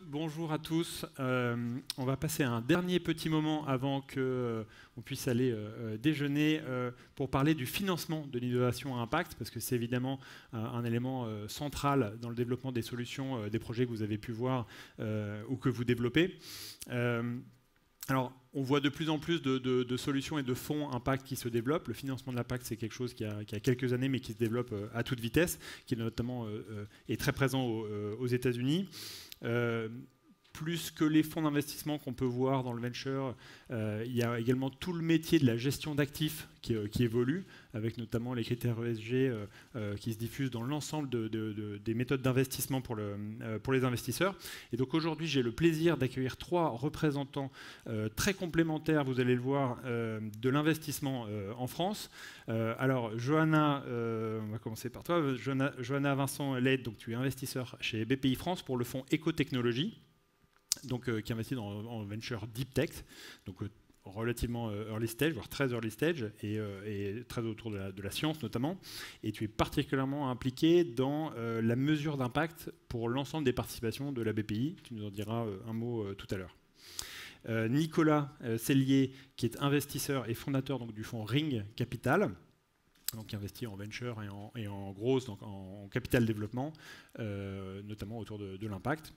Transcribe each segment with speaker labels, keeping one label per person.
Speaker 1: Bonjour à tous. On va passer un dernier petit moment avant qu'on puisse aller déjeuner pour parler du financement de l'innovation à impact, parce que c'est évidemment un élément central dans le développement des solutions, des projets que vous avez pu voir ou que vous développez. Alors, on voit de plus en plus de solutions et de fonds impact qui se développent. Le financement de l'impact, c'est quelque chose qui a quelques années, mais qui se développe à toute vitesse, qui notamment est très présent aux États-Unis. Plus que les fonds d'investissement qu'on peut voir dans le venture, il y a également tout le métier de la gestion d'actifs qui évolue, avec notamment les critères ESG qui se diffusent dans l'ensemble des méthodes d'investissement pour les investisseurs. Et donc aujourd'hui, j'ai le plaisir d'accueillir 3 représentants très complémentaires, vous allez le voir, de l'investissement en France. Alors, Johanna, on va commencer par toi. Johanna Vincent Leyde, donc tu es investisseur chez BPI France pour le fonds Écotechnologie, donc, qui investit en venture deep tech, donc relativement early stage, voire très early stage, et très autour de la science notamment. Et tu es particulièrement impliqué dans la mesure d'impact pour l'ensemble des participations de la BPI. Tu nous en diras un mot tout à l'heure. Nicolas Sellier, qui est investisseur et fondateur donc, du fonds Ring Capital, donc qui investit en venture et en growth, donc en capital développement, notamment autour de l'impact.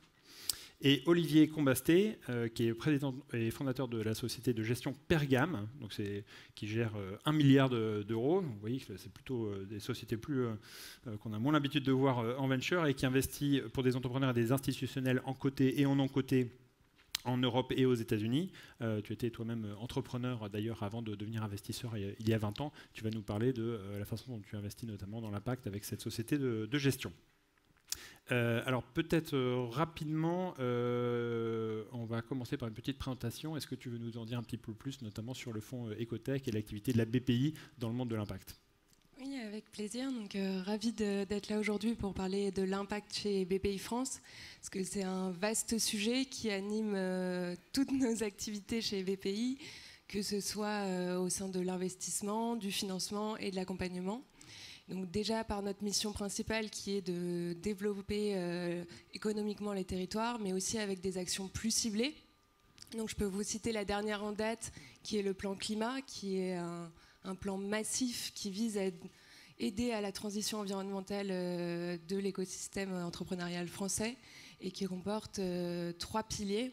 Speaker 1: Et Olivier Combasté, qui est président et fondateur de la société de gestion Pergame, donc qui gère 1 milliard d'euros. Vous voyez que c'est plutôt des sociétés qu'on a moins l'habitude de voir en venture et qui investit pour des entrepreneurs et des institutionnels en coté et en non-coté en Europe et aux États-Unis. Tu étais toi-même entrepreneur d'ailleurs avant de devenir investisseur il y a 20 ans. Tu vas nous parler de la façon dont tu investis notamment dans l'impact avec cette société de gestion. Alors peut-être rapidement, on va commencer par une petite présentation. Est-ce que tu veux nous en dire un petit peu plus, notamment sur le fonds Ecotech et l'activité de la BPI dans le monde de l'impact?
Speaker 2: Oui, avec plaisir. Donc, ravi d'être là aujourd'hui pour parler de l'impact chez BPI France, parce que c'est un vaste sujet qui anime toutes nos activités chez BPI, que ce soit au sein de l'investissement, du financement et de l'accompagnement. Donc déjà par notre mission principale qui est de développer économiquement les territoires, mais aussi avec des actions plus ciblées. Donc je peux vous citer la dernière en date qui est le plan climat, qui est un plan massif qui vise à aider à la transition environnementale de l'écosystème entrepreneurial français et qui comporte 3 piliers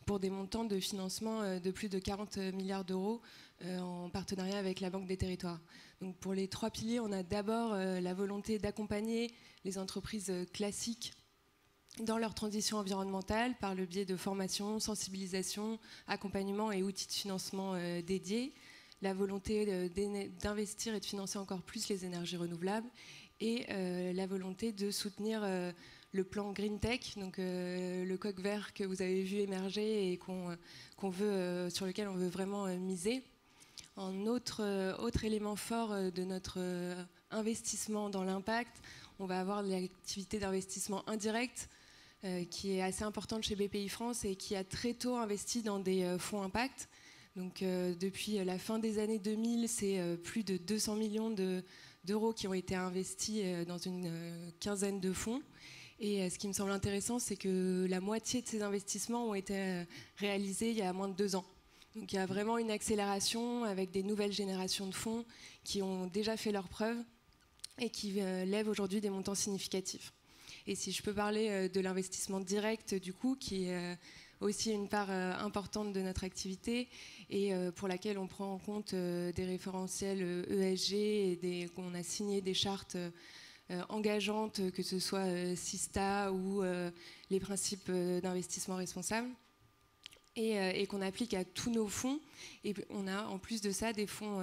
Speaker 2: pour des montants de financement de plus de 40 milliards d'euros en partenariat avec la Banque des Territoires. Donc pour les 3 piliers, on a d'abord la volonté d'accompagner les entreprises classiques dans leur transition environnementale par le biais de formation, sensibilisation, accompagnement et outils de financement dédiés, la volonté d'investir et de financer encore plus les énergies renouvelables et la volonté de soutenir le plan Green Tech, donc le coq vert que vous avez vu émerger et sur lequel on veut vraiment miser. En autre élément fort de notre investissement dans l'impact, on va avoir l'activité d'investissement indirect qui est assez importante chez BPI France et qui a très tôt investi dans des fonds impact. Donc depuis la fin des années 2000, c'est plus de 200 millions d'euros qui ont été investis dans une quinzaine de fonds. Et ce qui me semble intéressant, c'est que la moitié de ces investissements ont été réalisés il y a moins de 2 ans. Donc il y a vraiment une accélération avec des nouvelles générations de fonds qui ont déjà fait leurs preuves et qui lèvent aujourd'hui des montants significatifs. Et si je peux parler de l'investissement direct, du coup, qui est aussi une part importante de notre activité et pour laquelle on prend en compte des référentiels ESG et qu'on a signé des chartes engageantes, que ce soit Sista ou les principes d'investissement responsable. Et qu'on applique à tous nos fonds. Et on a en plus de ça des fonds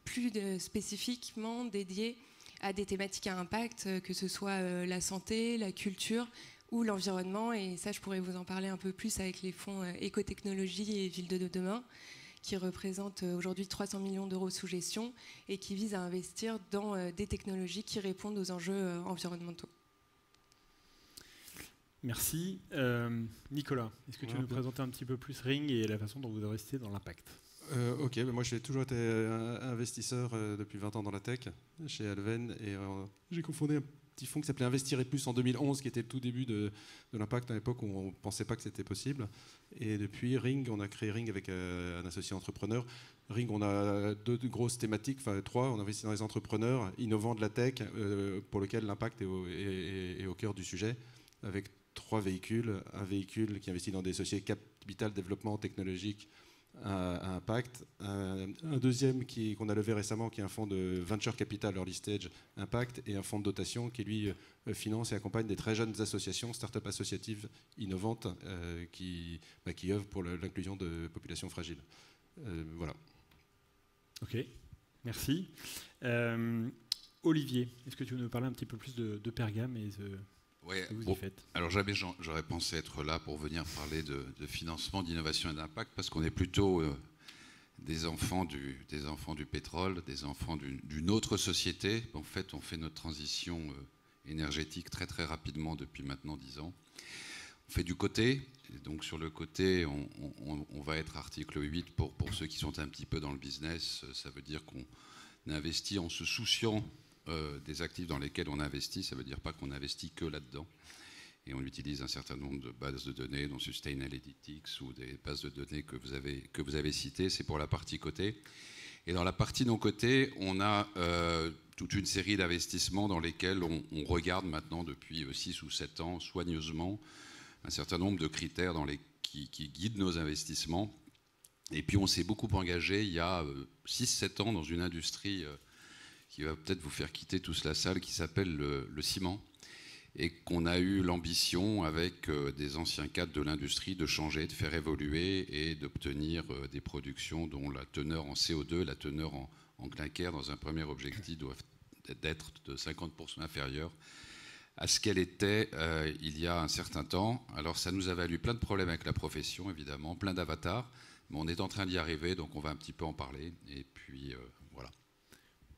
Speaker 2: plus spécifiquement dédiés à des thématiques à impact, que ce soit la santé, la culture ou l'environnement. Et ça, je pourrais vous en parler un peu plus avec les fonds Écotechnologie et Ville de demain, qui représentent aujourd'hui 300 millions d'euros sous gestion et qui visent à investir dans des technologies qui répondent aux enjeux environnementaux.
Speaker 1: Merci. Nicolas, est-ce que tu veux nous présenter un petit peu plus Ring et la façon dont vous investissez dans l'impact?
Speaker 3: Ok, moi j'ai toujours été investisseur depuis 20 ans dans la tech chez Alven et j'ai cofondé un petit fonds qui s'appelait Investir et Plus en 2011 qui était le tout début de l'impact à l'époque où on ne pensait pas que c'était possible. Et depuis Ring, on a créé Ring avec un associé entrepreneur. Ring, on a deux grosses thématiques, enfin trois. On investit dans les entrepreneurs innovants de la tech pour lesquels l'impact est au cœur du sujet avec trois véhicules. Un véhicule qui investit dans des sociétés capital développement technologique à impact, un deuxième qu'on a levé récemment qui est un fonds de venture capital early stage impact et un fonds de dotation qui lui finance et accompagne des très jeunes associations, start-up associatives innovantes qui œuvrent pour l'inclusion de populations fragiles. Voilà.
Speaker 1: Ok, merci. Olivier, est-ce que tu veux nous parler un petit peu plus de Pergame et
Speaker 4: Ouais,
Speaker 1: ce que vous y faites?
Speaker 4: Alors jamais j'aurais pensé être là pour venir parler de financement, d'innovation et d'impact, parce qu'on est plutôt des enfants du pétrole, des enfants d'une autre société. En fait, on fait notre transition énergétique très très rapidement depuis maintenant 10 ans. On fait du côté, et donc sur le côté, on va être article 8 pour ceux qui sont un petit peu dans le business. Ça veut dire qu'on investit en se souciant des actifs dans lesquels on investit. Ça ne veut dire pas qu'on investit que là-dedans. Et on utilise un certain nombre de bases de données, dont Sustainalytics ou des bases de données que vous avez citées. C'est pour la partie côté. Et dans la partie non cotée, on a toute une série d'investissements dans lesquels on regarde maintenant depuis 6 ou 7 ans soigneusement un certain nombre de critères qui guident nos investissements. Et puis on s'est beaucoup engagé il y a 6-7 ans dans une industrie qui va peut-être vous faire quitter tous la salle, qui s'appelle le ciment, et qu'on a eu l'ambition, avec des anciens cadres de l'industrie, de changer, de faire évoluer et d'obtenir des productions dont la teneur en CO2, la teneur en clinker, dans un premier objectif, doivent être de 50% inférieure à ce qu'elle était il y a un certain temps. Alors ça nous a valu plein de problèmes avec la profession, évidemment, plein d'avatars, mais on est en train d'y arriver, donc on va un petit peu en parler, et puis voilà.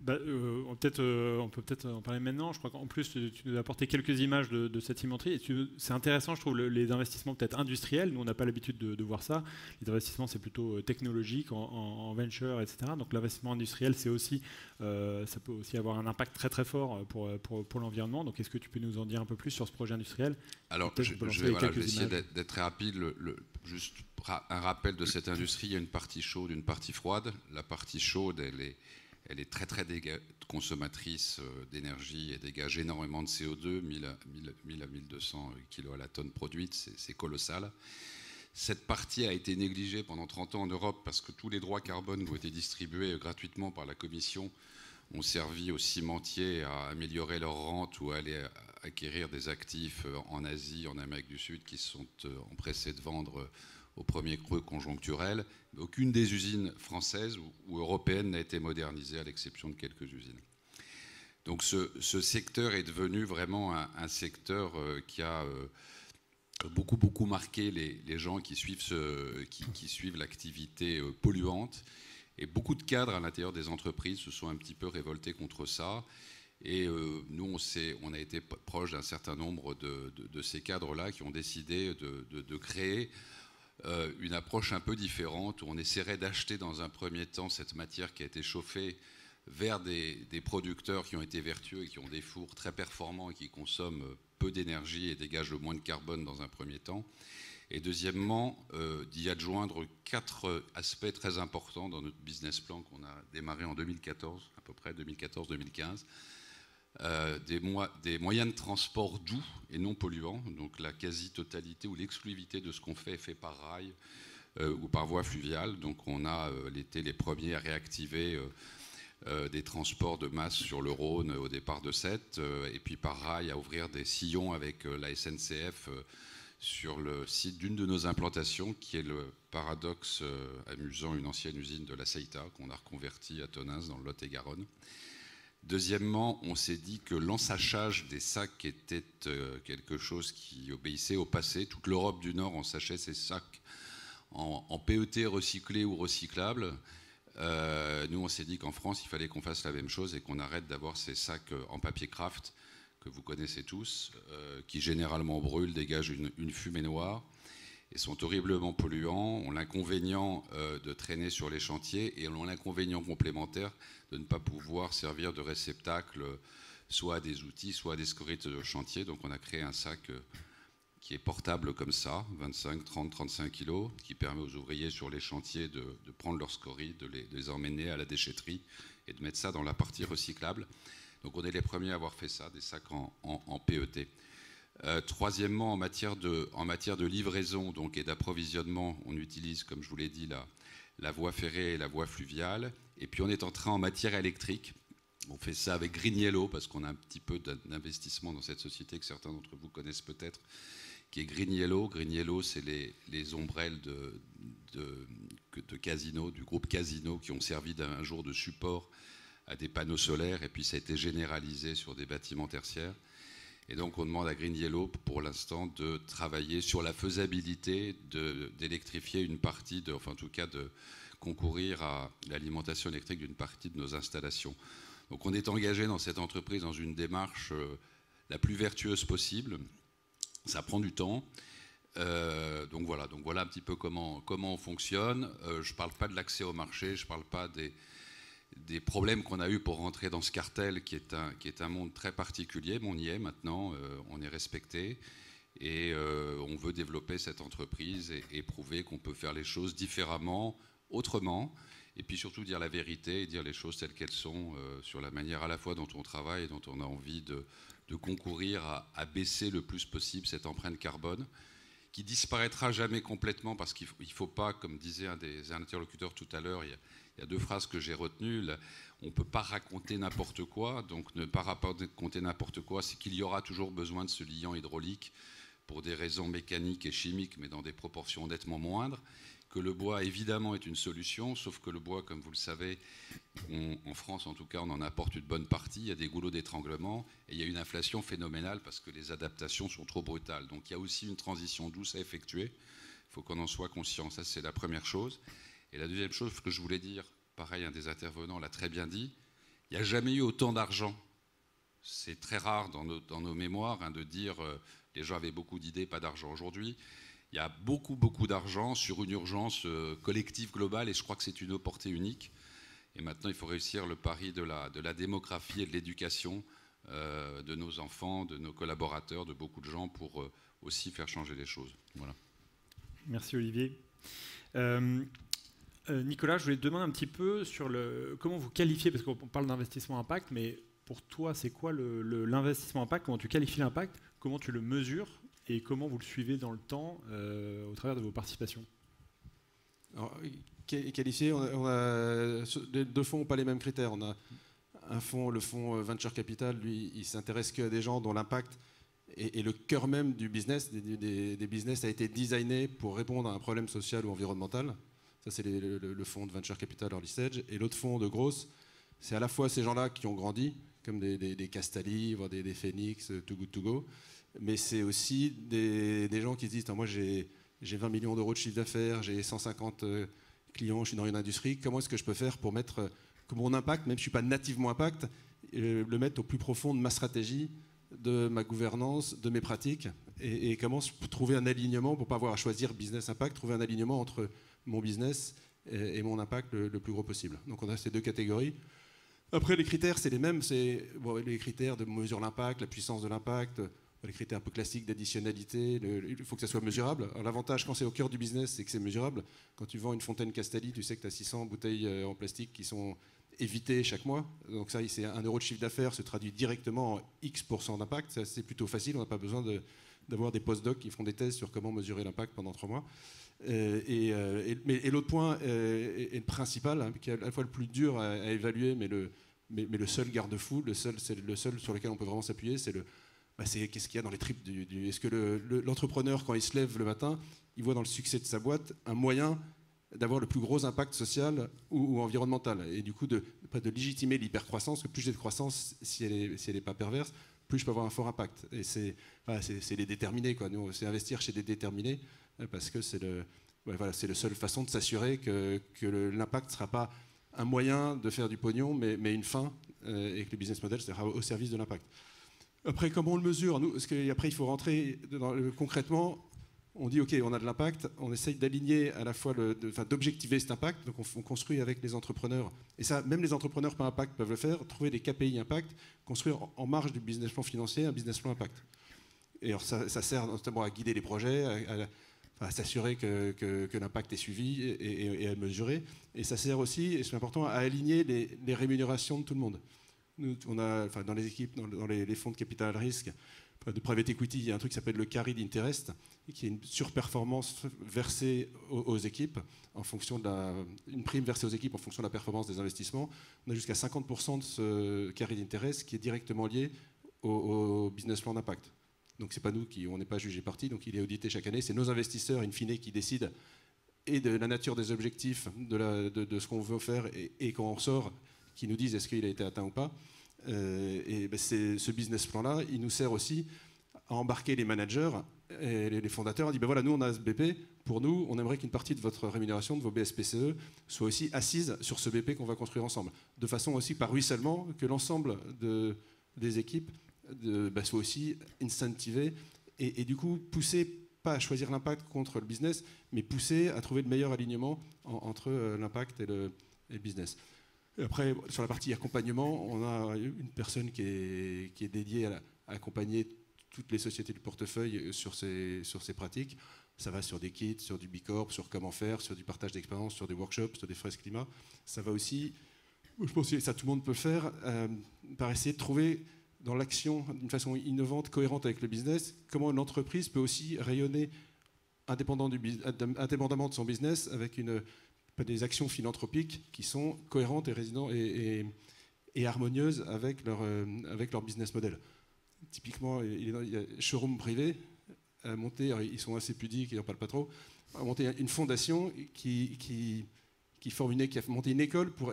Speaker 1: On peut peut-être en parler maintenant. Je crois qu'en plus, tu nous as apporté quelques images de cette cimenterie. C'est intéressant, je trouve, les investissements peut-être industriels. Nous, on n'a pas l'habitude de voir ça. Les investissements, c'est plutôt technologique, en venture, etc. Donc l'investissement industriel, ça peut aussi avoir un impact très très fort pour l'environnement. Donc est-ce que tu peux nous en dire un peu plus sur ce projet industriel?
Speaker 4: Alors, je vais essayer d'être très rapide. Juste un rappel de cette industrie. Il y a une partie chaude, une partie froide. La partie chaude, elle est très très consommatrice d'énergie et dégage énormément de CO2, 1000 à 1200 kg à la tonne produite, c'est colossal. Cette partie a été négligée pendant 30 ans en Europe parce que tous les droits carbone qui ont été distribués gratuitement par la Commission ont servi aux cimentiers à améliorer leur rente ou à aller acquérir des actifs en Asie, en Amérique du Sud, qui se sont empressés de vendre au premier creux conjoncturel. Aucune des usines françaises ou européennes n'a été modernisée, à l'exception de quelques usines. Donc ce secteur est devenu vraiment un secteur qui a beaucoup marqué les gens qui suivent l'activité polluante. Et beaucoup de cadres à l'intérieur des entreprises se sont un petit peu révoltés contre ça. Et nous, on a été proche d'un certain nombre de ces cadres-là qui ont décidé de créer une approche un peu différente, où on essaierait d'acheter dans un premier temps cette matière qui a été chauffée vers des producteurs qui ont été vertueux et qui ont des fours très performants et qui consomment peu d'énergie et dégagent le moins de carbone dans un premier temps. Et deuxièmement, d'y adjoindre 4 aspects très importants dans notre business plan qu'on a démarré en 2014, à peu près 2014-2015. Des moyens de transport doux et non polluants, donc la quasi-totalité ou l'exclusivité de ce qu'on fait est fait par rail ou par voie fluviale. Donc on a été les premiers à réactiver des transports de masse sur le Rhône au départ de Sète, et puis par rail à ouvrir des sillons avec la SNCF sur le site d'une de nos implantations, qui est le paradoxe amusant, une ancienne usine de la Ceita qu'on a reconvertie à Tonins dans le Lot-et-Garonne. Deuxièmement, on s'est dit que l'ensachage des sacs était quelque chose qui obéissait au passé. Toute l'Europe du Nord ensachait ses sacs en PET recyclés ou recyclables. Nous, on s'est dit qu'en France, il fallait qu'on fasse la même chose et qu'on arrête d'avoir ces sacs en papier craft, que vous connaissez tous, qui généralement brûlent, dégagent une fumée noire. et sont horriblement polluants, ont l'inconvénient de traîner sur les chantiers et ont l'inconvénient complémentaire de ne pas pouvoir servir de réceptacle soit à des outils, soit à des scories de chantier. Donc on a créé un sac qui est portable comme ça, 25, 30, 35 kilos, qui permet aux ouvriers sur les chantiers de prendre leurs scories, de les emmener à la déchetterie et de mettre ça dans la partie recyclable. Donc on est les premiers à avoir fait ça, des sacs en PET. Troisièmement, en matière de livraison donc, et d'approvisionnement, on utilise, comme je vous l'ai dit, la voie ferrée et la voie fluviale. Et puis on est en train, en matière électrique, on fait ça avec Green Yellow, parce qu'on a un petit peu d'investissement dans cette société que certains d'entre vous connaissent peut-être, qui est Green Yellow. Green Yellow, c'est les ombrelles de Casino, du groupe Casino, qui ont servi un jour de support à des panneaux solaires, et puis ça a été généralisé sur des bâtiments tertiaires. Et donc on demande à Green Yellow pour l'instant de travailler sur la faisabilité d'électrifier une partie, enfin en tout cas de concourir à l'alimentation électrique d'une partie de nos installations. Donc on est engagé dans cette entreprise dans une démarche la plus vertueuse possible. Ça prend du temps. Donc voilà un petit peu comment on fonctionne. Je ne parle pas de l'accès au marché, je ne parle pas des problèmes qu'on a eu pour rentrer dans ce cartel qui est un monde très particulier, mais on y est maintenant, on est respecté et on veut développer cette entreprise et prouver qu'on peut faire les choses différemment, autrement, et puis surtout dire la vérité et dire les choses telles qu'elles sont sur la manière à la fois dont on travaille et dont on a envie de concourir à baisser le plus possible cette empreinte carbone qui disparaîtra jamais complètement parce qu'il ne faut pas, comme disait un des interlocuteurs tout à l'heure, il y a deux phrases que j'ai retenues. On ne peut pas raconter n'importe quoi. Donc ne pas raconter n'importe quoi, c'est qu'il y aura toujours besoin de ce liant hydraulique pour des raisons mécaniques et chimiques, mais dans des proportions nettement moindres. Que le bois, évidemment, est une solution, sauf que le bois, comme vous le savez, en France, en tout cas, on en apporte une bonne partie. Il y a des goulots d'étranglement et il y a une inflation phénoménale parce que les adaptations sont trop brutales. Donc il y a aussi une transition douce à effectuer. Il faut qu'on en soit conscient. Ça, c'est la première chose. Et la deuxième chose que je voulais dire, pareil, un des intervenants l'a très bien dit, il n'y a jamais eu autant d'argent. C'est très rare dans nos mémoires de dire les gens avaient beaucoup d'idées, pas d'argent. Aujourd'hui, il y a beaucoup d'argent sur une urgence collective globale et je crois que c'est une opportunité unique. Et maintenant, il faut réussir le pari de la démographie et de l'éducation de nos enfants, de nos collaborateurs, de beaucoup de gens pour aussi faire changer les choses. Voilà.
Speaker 1: Merci Olivier. Nicolas, je voulais te demander un petit peu sur comment vous qualifiez, parce qu'on parle d'investissement impact, mais pour toi, c'est quoi l'investissement impact? Comment tu qualifies l'impact? Comment tu le mesures? Et comment vous le suivez dans le temps au travers de vos participations?
Speaker 3: Alors, qualifié, les deux fonds n'ont pas les mêmes critères. On a un fonds, le fonds Venture Capital, lui, il s'intéresse qu'à des gens dont l'impact est le cœur même du business. Des business a été designé pour répondre à un problème social ou environnemental. Ça, c'est le fonds de Venture Capital Early Stage. Et l'autre fonds de Growth, c'est à la fois ces gens-là qui ont grandi, comme des Castali, voire des Phoenix, Too Good To Go, mais c'est aussi des gens qui se disent « Moi, j'ai 20 millions d'euros de chiffre d'affaires, j'ai 150 clients, je suis dans une industrie. Comment est-ce que je peux faire pour mettre mon impact, même si je ne suis pas nativement impact, le mettre au plus profond de ma stratégie, de ma gouvernance, de mes pratiques et comment trouver un alignement pour ne pas avoir à choisir business impact, trouver un alignement entre mon business et mon impact le plus gros possible. » Donc on a ces deux catégories. Après, les critères, c'est les mêmes. C'est les critères de mesure l'impact, la puissance de l'impact, les critères un peu classiques d'additionnalité. Il faut que ça soit mesurable. L'avantage, quand c'est au cœur du business, c'est que c'est mesurable. Quand tu vends une fontaine Castali, tu sais que tu as 600 bouteilles en plastique qui sont évitées chaque mois. Donc ça, c'est 1 euro de chiffre d'affaires se traduit directement en X% d'impact. C'est plutôt facile. On n'a pas besoin d'avoir des post-docs qui font des thèses sur comment mesurer l'impact pendant 3 mois. Et l'autre point est le principal, hein, qui est à la fois le plus dur à évaluer, mais le seul garde-fou, c'est le seul sur lequel on peut vraiment s'appuyer, c'est qu'est-ce qu'il y a dans les tripes est-ce que l'entrepreneur, quand il se lève le matin, il voit dans le succès de sa boîte un moyen d'avoir le plus gros impact social ou environnemental, et du coup de légitimer l'hypercroissance, que plus j'ai de croissance, si elle n'est pas perverse, plus je peux avoir un fort impact. Et c'est les déterminés, quoi. Nous, c'est investir chez des déterminés, parce que c'est la seule façon de s'assurer que l'impact ne sera pas un moyen de faire du pognon, mais une fin, et que le business model sera au service de l'impact. Après, comment on le mesure? Parce qu'après, il faut rentrer concrètement. on dit, OK, on a de l'impact, on essaye d'aligner à la fois, d'objectiver cet impact, donc on construit avec les entrepreneurs, et ça, même les entrepreneurs par impact peuvent le faire, trouver des KPI impact, construire en marge du business plan financier un business plan impact. Et alors ça sert notamment à guider les projets, à s'assurer que l'impact est suivi et à mesurer, et ça sert aussi, et c'est important, à aligner les rémunérations de tout le monde. Nous, on a, dans les équipes, dans les fonds de capital risque, de private equity, il y a un truc qui s'appelle le carried interest, qui est une surperformance versée aux équipes en fonction une prime versée aux équipes en fonction de la performance des investissements. On a jusqu'à 50% de ce carried interest qui est directement lié au business plan d'impact. Donc c'est pas nous on n'est pas jugé parti, donc il est audité chaque année. C'est nos investisseurs in fine qui décident et de la nature des objectifs, de ce qu'on veut faire et quand on ressort, qui nous disent est-ce qu'il a été atteint ou pas. Ce business plan-là, il nous sert aussi à embarquer les managers et les fondateurs. On dit, voilà, nous, on a ce BP. Pour nous, on aimerait qu'une partie de votre rémunération, de vos BSPCE, soit aussi assise sur ce BP qu'on va construire ensemble. De façon aussi, par ruissellement, que l'ensemble des équipes soit aussi incentivé et du coup, poussé, pas à choisir l'impact contre le business, mais poussé à trouver le meilleur alignement entre l'impact et le business. Et après, sur la partie accompagnement, on a une personne qui est dédiée à accompagner toutes les sociétés du portefeuille sur ces pratiques. Ça va sur des kits, sur du B Corp, sur comment faire, sur du partage d'expérience, sur des workshops, sur des fraises climat. Ça va aussi, je pense que ça tout le monde peut le faire, par essayer de trouver dans l'action d'une façon innovante, cohérente avec le business, comment une entreprise peut aussi rayonner indépendamment de son business avec des actions philanthropiques qui sont cohérentes et harmonieuses avec leur business model. Typiquement, il y a Showroom Privé a monté, ils sont assez pudiques, ils n'en parlent pas trop, a monté une fondation qui a monté une école pour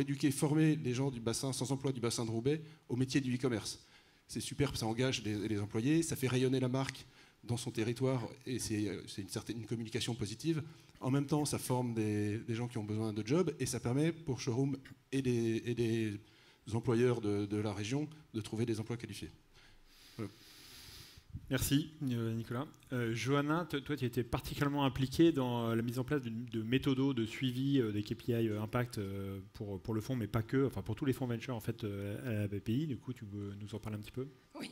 Speaker 3: éduquer, former les gens du bassin sans emploi du bassin de Roubaix au métier du e-commerce. C'est super, ça engage les employés, ça fait rayonner la marque dans son territoire et c'est une communication positive. En même temps, ça forme des gens qui ont besoin de jobs et ça permet pour Showroom et des employeurs de la région de trouver des emplois qualifiés. Voilà.
Speaker 1: Merci Nicolas. Johanna, toi tu as été particulièrement impliquée dans la mise en place de méthodos de suivi des KPI impact pour le fonds, mais pas que, enfin pour tous les fonds venture en fait à la BPI. Du coup, tu peux nous en parler un petit peu ?
Speaker 2: Oui.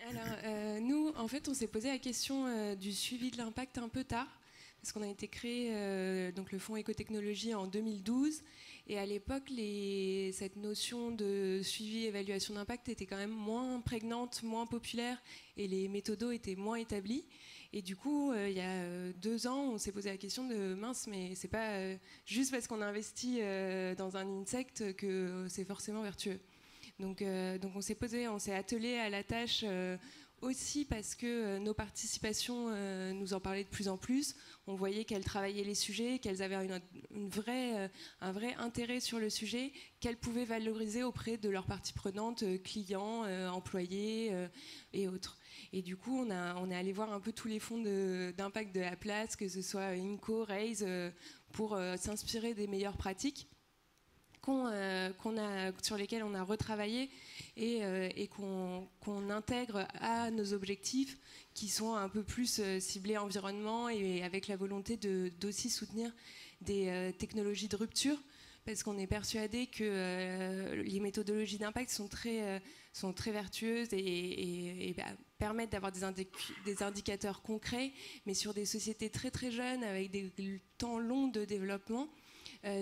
Speaker 2: Alors nous, en fait, on s'est posé la question du suivi de l'impact un peu tard, parce qu'on a été créé donc le fonds écotechnologie en 2012. Et à l'époque, cette notion de suivi et évaluation d'impact était quand même moins prégnante, moins populaire, et les méthodos étaient moins établis. Et du coup, il y a 2 ans, on s'est posé la question de mince, mais c'est pas juste parce qu'on a investi dans un insect que c'est forcément vertueux. Donc on s'est attelé à la tâche aussi parce que nos participations nous en parlaient de plus en plus. On voyait qu'elles travaillaient les sujets, qu'elles avaient un vrai intérêt sur le sujet, qu'elles pouvaient valoriser auprès de leurs parties prenantes, clients, employés et autres. Et du coup, on est allé voir un peu tous les fonds d'impact de la place, que ce soit Inco, Raise, pour s'inspirer des meilleures pratiques sur lesquelles on a retravaillé et qu'on intègre à nos objectifs qui sont un peu plus ciblés environnement et avec la volonté d'aussi soutenir des technologies de rupture, parce qu'on est persuadé que les méthodologies d'impact sont très vertueuses et permettent d'avoir des indicateurs concrets, mais sur des sociétés très très jeunes avec des temps longs de développement,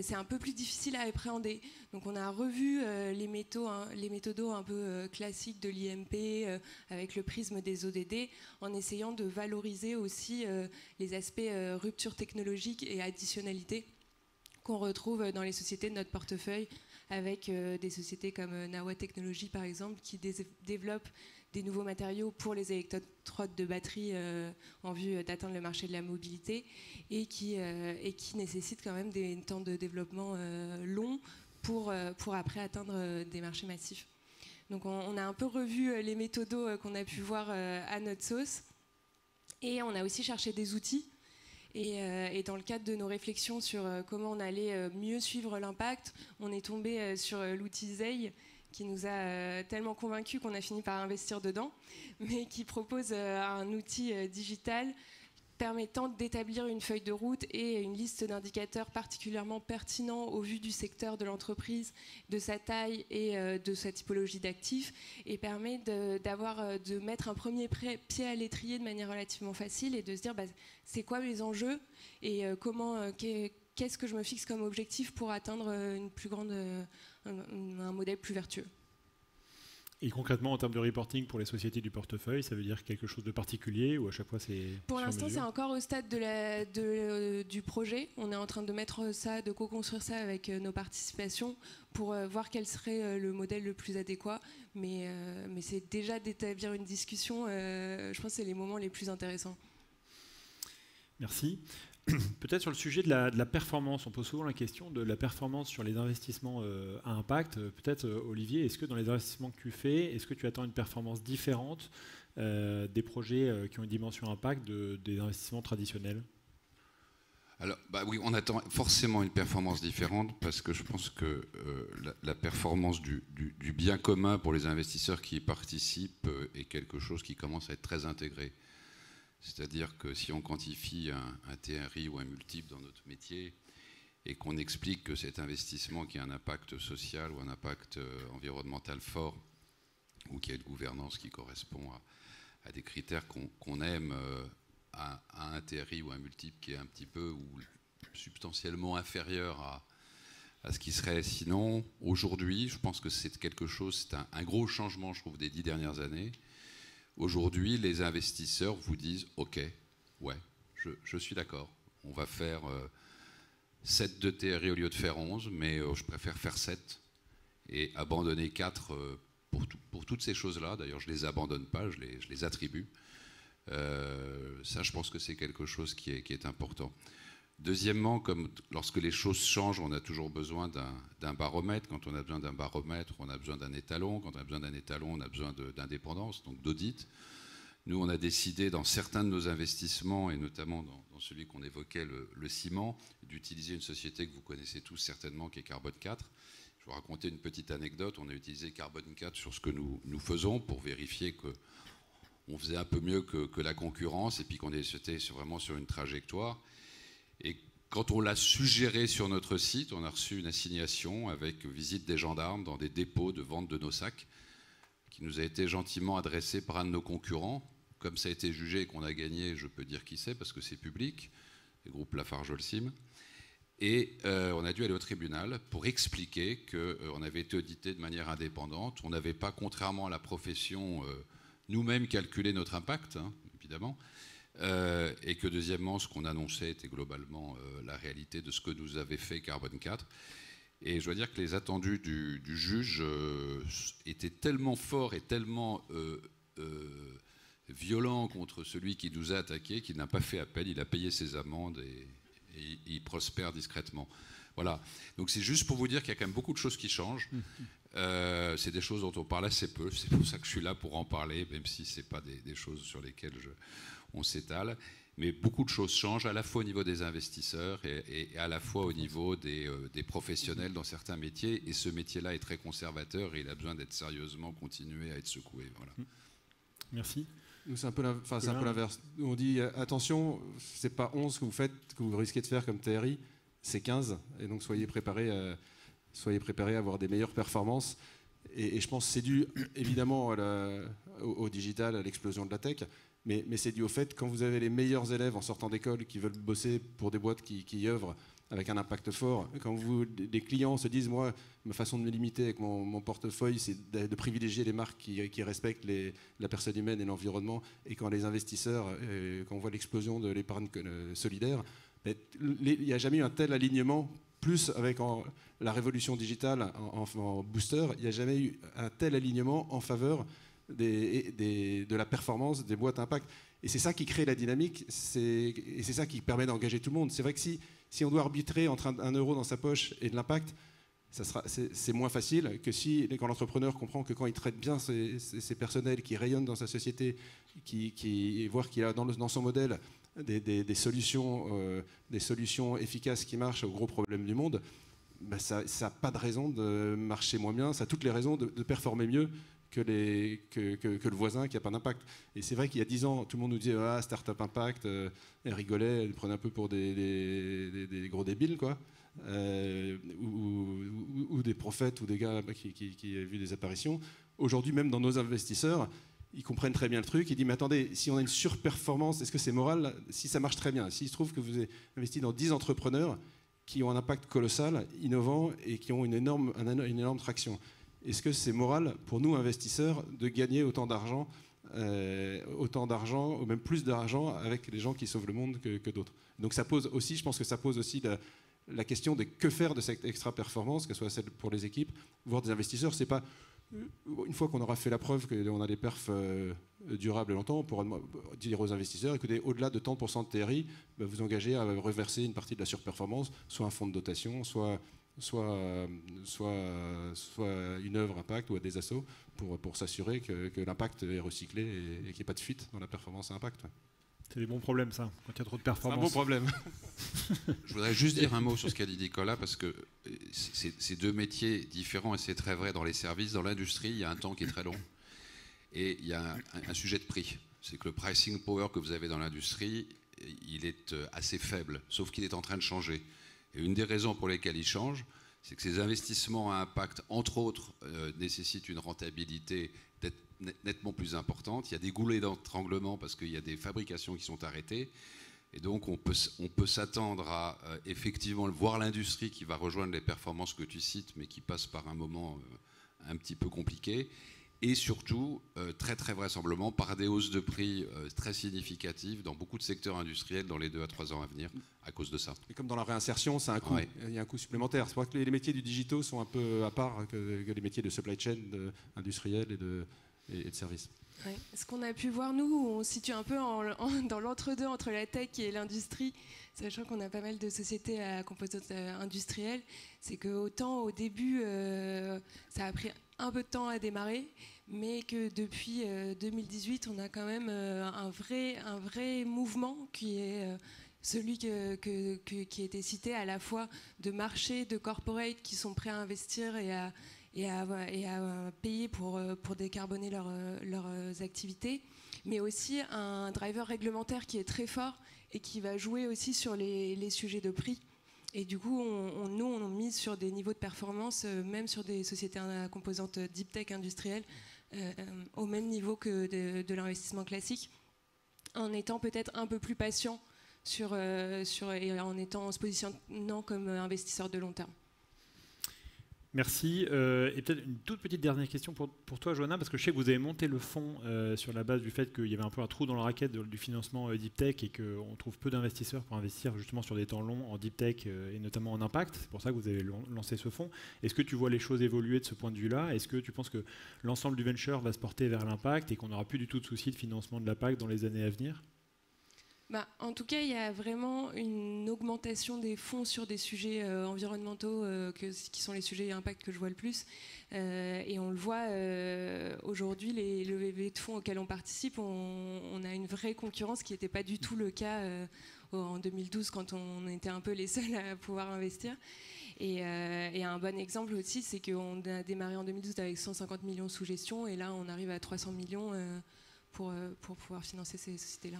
Speaker 2: c'est un peu plus difficile à appréhender. Donc on a revu les méthodos un peu classiques de l'IMP avec le prisme des ODD, en essayant de valoriser aussi les aspects rupture technologique et additionnalité qu'on retrouve dans les sociétés de notre portefeuille, avec des sociétés comme Nawa Technologies par exemple, qui développent des nouveaux matériaux pour les électrodes de batterie en vue d'atteindre le marché de la mobilité et qui nécessitent quand même des temps de développement longs pour après atteindre des marchés massifs. Donc on a un peu revu les méthodos qu'on a pu voir à notre sauce et on a aussi cherché des outils. Et dans le cadre de nos réflexions sur comment on allait mieux suivre l'impact, on est tombé sur l'outil Zei, qui nous a tellement convaincus qu'on a fini par investir dedans, mais qui propose un outil digital permettant d'établir une feuille de route et une liste d'indicateurs particulièrement pertinents au vu du secteur de l'entreprise, de sa taille et de sa typologie d'actifs, et permet de mettre un premier pied à l'étrier de manière relativement facile et de se dire c'est quoi mes enjeux et qu'est-ce que je me fixe comme objectif pour atteindre un modèle plus vertueux.
Speaker 1: Et concrètement, en termes de reporting pour les sociétés du portefeuille, ça veut dire quelque chose de particulier ou à chaque fois c'est...
Speaker 2: Pour l'instant, c'est encore au stade du projet. On est en train de mettre ça, de co-construire ça avec nos participations pour voir quel serait le modèle le plus adéquat. Mais c'est déjà d'établir une discussion. Je pense que c'est les moments les plus intéressants.
Speaker 1: Merci. Peut-être sur le sujet de la performance, on pose souvent la question de la performance sur les investissements à impact. Peut-être Olivier, est-ce que dans les investissements que tu fais, est-ce que tu attends une performance différente des projets qui ont une dimension impact des investissements traditionnels ?
Speaker 4: Alors, oui, on attend forcément une performance différente parce que je pense que la performance du bien commun pour les investisseurs qui y participent est quelque chose qui commence à être très intégré. C'est-à-dire que si on quantifie un TRI ou un multiple dans notre métier et qu'on explique que cet investissement qui a un impact social ou un impact environnemental fort ou qui a une gouvernance qui correspond à des critères qu'on aime à un TRI ou un multiple qui est un petit peu ou substantiellement inférieur à ce qui serait sinon, aujourd'hui, je pense que c'est quelque chose, c'est un gros changement, je trouve, des 10 dernières années. Aujourd'hui, les investisseurs vous disent « Ok, ouais, je suis d'accord, on va faire 7 de TRI au lieu de faire 11, mais je préfère faire 7 et abandonner 4 pour toutes ces choses-là. D'ailleurs, je ne les abandonne pas, je les attribue. Ça, je pense que c'est quelque chose qui est important. Deuxièmement, comme lorsque les choses changent, on a toujours besoin d'un baromètre. Quand on a besoin d'un baromètre, on a besoin d'un étalon. Quand on a besoin d'un étalon, on a besoin d'indépendance, donc d'audit. Nous, on a décidé dans certains de nos investissements, et notamment dans celui qu'on évoquait, le ciment, d'utiliser une société que vous connaissez tous certainement, qui est Carbone 4. Je vais vous raconter une petite anecdote. On a utilisé Carbone 4 sur ce que nous faisons pour vérifier qu'on faisait un peu mieux que la concurrence et puis qu'on était vraiment sur une trajectoire. Et quand on l'a suggéré sur notre site, on a reçu une assignation avec visite des gendarmes dans des dépôts de vente de nos sacs qui nous a été gentiment adressée par un de nos concurrents. Comme ça a été jugé et qu'on a gagné, je peux dire qui c'est parce que c'est public, le groupe Lafarge-Holcim. Et on a dû aller au tribunal pour expliquer qu'on avait été audité de manière indépendante. On n'avait pas, contrairement à la profession, nous-mêmes calculé notre impact, hein, évidemment. Et que deuxièmement, ce qu'on annonçait était globalement la réalité de ce que nous avait fait Carbone 4. Et je dois dire que les attendus du juge étaient tellement forts et tellement violents contre celui qui nous a attaqués qu'il n'a pas fait appel, il a payé ses amendes et il prospère discrètement. Voilà. Donc c'est juste pour vous dire qu'il y a quand même beaucoup de choses qui changent. C'est des choses dont on parle assez peu. C'est pour ça que je suis là pour en parler, même si ce n'est pas des choses sur lesquelles on s'étale. Mais beaucoup de choses changent, à la fois au niveau des investisseurs et à la fois au niveau des professionnels dans certains métiers. Et ce métier-là est très conservateur et il a besoin d'être sérieusement continué à être secoué. Voilà.
Speaker 1: Merci.
Speaker 3: Nous, c'est un peu l'inverse. On dit attention, ce n'est pas 11 que vous faites, que vous risquez de faire comme TRI, c'est 15. Et donc soyez préparés à avoir des meilleures performances. Et je pense que c'est dû évidemment au digital, à l'explosion de la tech. Mais c'est dû au fait, quand vous avez les meilleurs élèves en sortant d'école qui veulent bosser pour des boîtes qui œuvrent avec un impact fort, quand des clients se disent, moi, ma façon de me limiter avec mon portefeuille, c'est de privilégier les marques qui respectent la personne humaine et l'environnement, et quand les investisseurs, quand on voit l'explosion de l'épargne solidaire, il n'y a jamais eu un tel alignement, plus avec la révolution digitale en booster, il n'y a jamais eu un tel alignement en faveur de la performance des boîtes impact. Et c'est ça qui crée la dynamique, et c'est ça qui permet d'engager tout le monde. C'est vrai que si on doit arbitrer entre un euro dans sa poche et de l'impact, c'est moins facile que quand l'entrepreneur comprend que quand il traite bien ses personnels, qui rayonnent dans sa société, voir qu'il a dans son modèle des solutions efficaces qui marchent aux gros problèmes du monde, ça n'a pas de raison de marcher moins bien, ça a toutes les raisons de performer mieux que le voisin qui n'a pas d'impact. Et c'est vrai qu'il y a 10 ans, tout le monde nous disait « Ah, Startup Impact », elle rigolait, elle prenait un peu pour des gros débiles, quoi. Ou des prophètes ou des gars qui avaient vu des apparitions. Aujourd'hui, même dans nos investisseurs, ils comprennent très bien le truc. Ils disent, mais attendez, si on a une surperformance, est-ce que c'est moral? Si ça marche très bien, s'il se trouve que vous avez investi dans 10 entrepreneurs qui ont un impact colossal, innovant et qui ont une énorme traction, est-ce que c'est moral pour nous, investisseurs, de gagner autant d'argent, ou même plus d'argent avec les gens qui sauvent le monde que d'autres? Donc ça pose aussi, je pense que ça pose aussi la question de que faire de cette extra-performance, que ce soit celle pour les équipes, voire des investisseurs. C'est pas une fois qu'on aura fait la preuve qu'on a des perfs durables longtemps, on pourra dire aux investisseurs, écoutez, au-delà de tant % de TRI, vous engagez à reverser une partie de la surperformance, soit un fonds de dotation, soit une œuvre impact ou à des assos, pour s'assurer que l'impact est recyclé et qu'il n'y ait pas de fuite dans la performance à impact.
Speaker 1: C'est des bons problèmes, ça, quand il y a trop de performance.
Speaker 3: C'est un bon problème.
Speaker 4: Je voudrais juste dire un mot sur ce qu'a dit Nicolas, parce que c'est deux métiers différents et c'est très vrai dans les services. Dans l'industrie, il y a un temps qui est très long et il y a un sujet de prix. C'est que le pricing power que vous avez dans l'industrie, il est assez faible, sauf qu'il est en train de changer. Et une des raisons pour lesquelles il change, c'est que ces investissements à impact, entre autres, nécessitent une rentabilité nettement plus importante. Il y a des goulets d'étranglement parce qu'il y a des fabrications qui sont arrêtées. Et donc, on peut s'attendre à effectivement voir l'industrie qui va rejoindre les performances que tu cites, mais qui passe par un moment un petit peu compliqué. Et surtout, très très vraisemblablement, par des hausses de prix très significatives dans beaucoup de secteurs industriels dans les 2 à 3 ans à venir, à cause de ça.
Speaker 3: Et comme dans la réinsertion, c'est un coût. Ouais. Il y a un coût supplémentaire. C'est pour ça que les métiers du digital sont un peu à part que les métiers de supply chain industriel et de services.
Speaker 2: Ouais. Ce qu'on a pu voir, nous, on se situe un peu dans l'entre-deux entre la tech et l'industrie, sachant qu'on a pas mal de sociétés à composante industrielle. C'est que autant au début, ça a pris un peu de temps à démarrer, mais que depuis 2018, on a quand même un vrai mouvement qui est celui qui a été cité, à la fois de marchés, de corporate qui sont prêts à investir et à payer pour décarboner leurs activités, mais aussi un driver réglementaire qui est très fort et qui va jouer aussi sur les sujets de prix. Et du coup, on mise sur des niveaux de performance, même sur des sociétés à composante deep tech industrielle, au même niveau que de l'investissement classique, en étant peut-être un peu plus patient et en se positionnant comme investisseur de long terme.
Speaker 1: Merci. Et peut-être une toute petite dernière question pour toi, Johanna, parce que je sais que vous avez monté le fonds sur la base du fait qu'il y avait un peu un trou dans la raquette du financement deep tech et qu'on trouve peu d'investisseurs pour investir justement sur des temps longs en deep tech et notamment en impact. C'est pour ça que vous avez lancé ce fonds. Est-ce que tu vois les choses évoluer de ce point de vue-là? Est-ce que tu penses que l'ensemble du venture va se porter vers l'impact et qu'on n'aura plus du tout de soucis de financement de l'impact dans les années à venir?
Speaker 2: En tout cas, il y a vraiment une augmentation des fonds sur des sujets environnementaux qui sont les sujets impact que je vois le plus. Et on le voit aujourd'hui, les levées de fonds auxquelles on participe, on a une vraie concurrence qui n'était pas du tout le cas en 2012 quand on était un peu les seuls à pouvoir investir. Et un bon exemple aussi, c'est qu'on a démarré en 2012 avec 150 millions sous gestion et là on arrive à 300 millions pour pouvoir financer ces sociétés-là.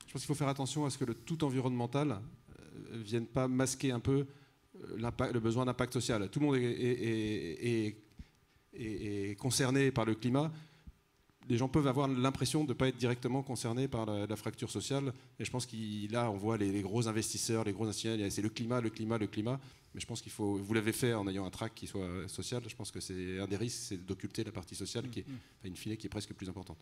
Speaker 3: Je pense qu'il faut faire attention à ce que le tout environnemental ne vienne pas masquer un peu le besoin d'impact social. Tout le monde est concerné par le climat. Les gens peuvent avoir l'impression de ne pas être directement concernés par la fracture sociale. Et je pense que là, on voit les gros investisseurs, les gros institutionnels, c'est le climat. Mais je pense qu'il faut, vous l'avez fait en ayant un track qui soit social. Je pense que c'est un des risques, c'est d'occulter la partie sociale qui est, in fine, qui est presque plus importante.